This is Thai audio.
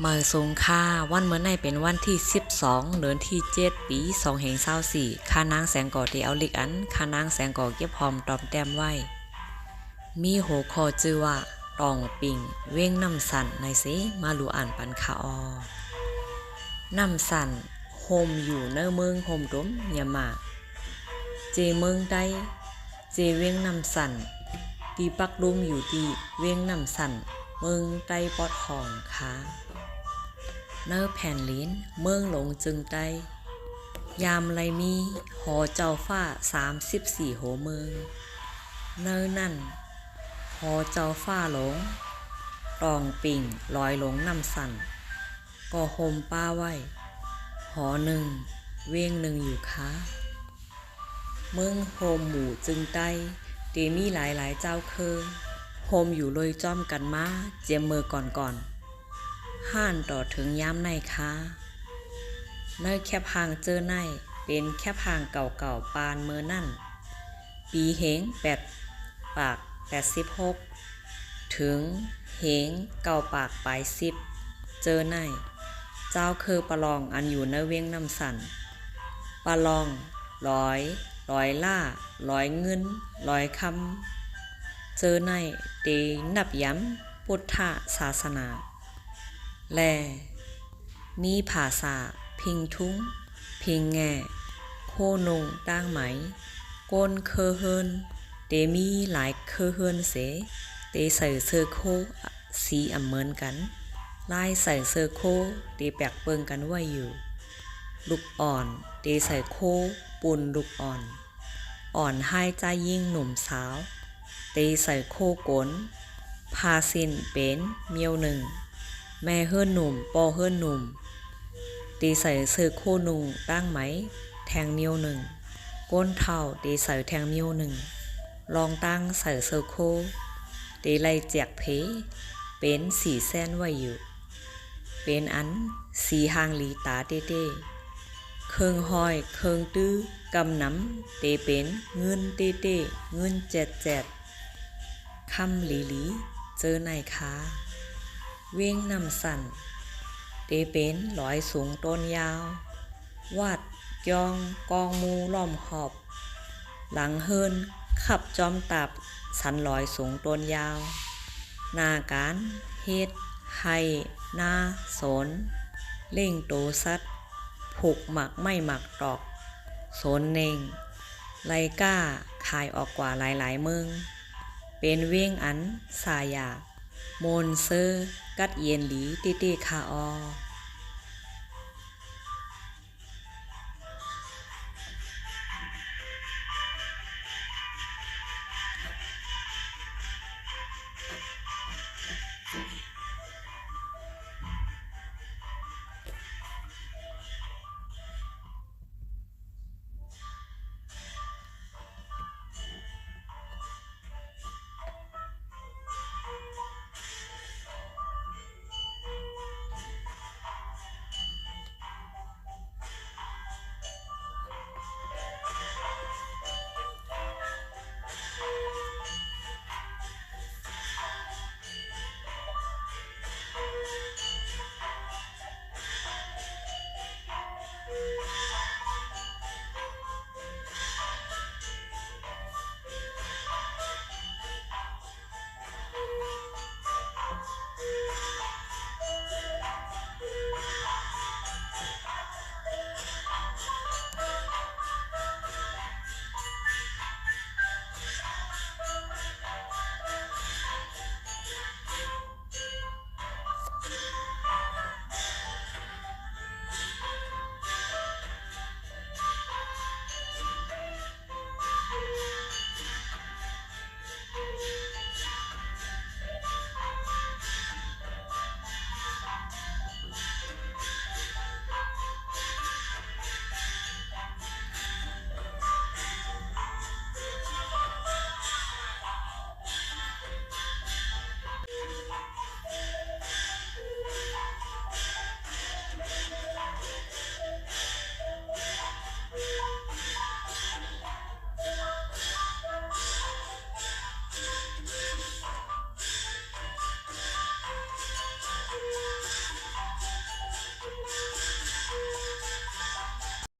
มือสงค่าวันเมื่อในเป็นวันที่12เดือนที่7ปี2524ค่านางแสงก่อที่เอาลิกอันค่านางแสงก่อเก็บหอมตอมแต้มไว้มีโหคอชื่อว่าตองปิงเว้งน้ำสั่นในสิมาลูอ่านปันคาออน้ำสั่นโฮมอยู่เนเมืองโฮมดมยามาเจเมืองได้เจเว้งน้ำสั่นตีปักดุมอยู่ที่เว้งน้ำสั่นเมืองใต้ปอดหองค่ะเนอแผ่นลิ้นเมืองหลงจึงใต้ยามไรมีหอเจ้าฟ้า34โหเมืองเนอนั่นหอเจ้าฟ้าหลงตองปิ่งลอยหลงน้ำสั่นก็โฮมป้าไว้หอหนึ่งเว้งหนึ่งอยู่ค่ะเมืองโฮมหมู่จึงใต้เตมีหลายเจ้าเคยโฮมอยู่เลยจ้อมกันมาเจียมมือก่อนห้านต่อถึงย้ำในค่ะเนยแคบหางเจอในเป็นแคบหางเก่าปานเมื่อนั่นปีเหง8ปาก86ถึงเหงเก่าปากปลาย10เจอในเจ้าคือปะลองอันอยู่ในเวียงน้ำสันปะลองร้อยล่าร้อยเงินร้อยคำเจอในเตนับย้ำพุทธศาสนาแลมีภาษาพิงทุ้งพิงแง่โคนงตั้งไหมก้นเคอเฮินเตมีหลายเคอเฮินเสเตใส่เสื้อโคสีอำเหมือนกันลายใส่เสื้อโคเตแปกเปิงกันไว้อยู่ลูกอ่อนเตใส่โคปุ่นลูกอ่อนให้ใจยิ่งหนุ่มสาวเตใส่โคกลพาสินเป็นเมียวหนึ่งแม่เฮิรนหนุ่มปอเฮิรนหนุ่มตีใส่เสื้อโคนุ่งตั้งไหมแทงเมียวหนึ่งก้นเท่าตีใส่แทงเมียวหนึ่งลองตั้งใส่เสื้อโคตีไล่แจกเพเป็น4 แสนไว้อยู่เป็นอัน4 หางหลีตาเต้เครื่องห้อยเครื่องตื้อกำน้ำเตเป็นเงินเต้เงิน7คำหลีเจอในค้าเว้งน้ำสั่นเตเป็นลอยสูงต้นยาววาดยองกองมูล้อมหอบหลังเฮินขับจอมตับสันลอยสูงต้นยาวหน้าการเฮ็ดให้หน้าสนเล่งโตสัดผูกหมักไม่หมักตอกสนเน่งไลก้าขายออกกว่าหลายเมืองเป็นเว้งอันสายาโมนเซอร์กัดเย็นหลีติคาออ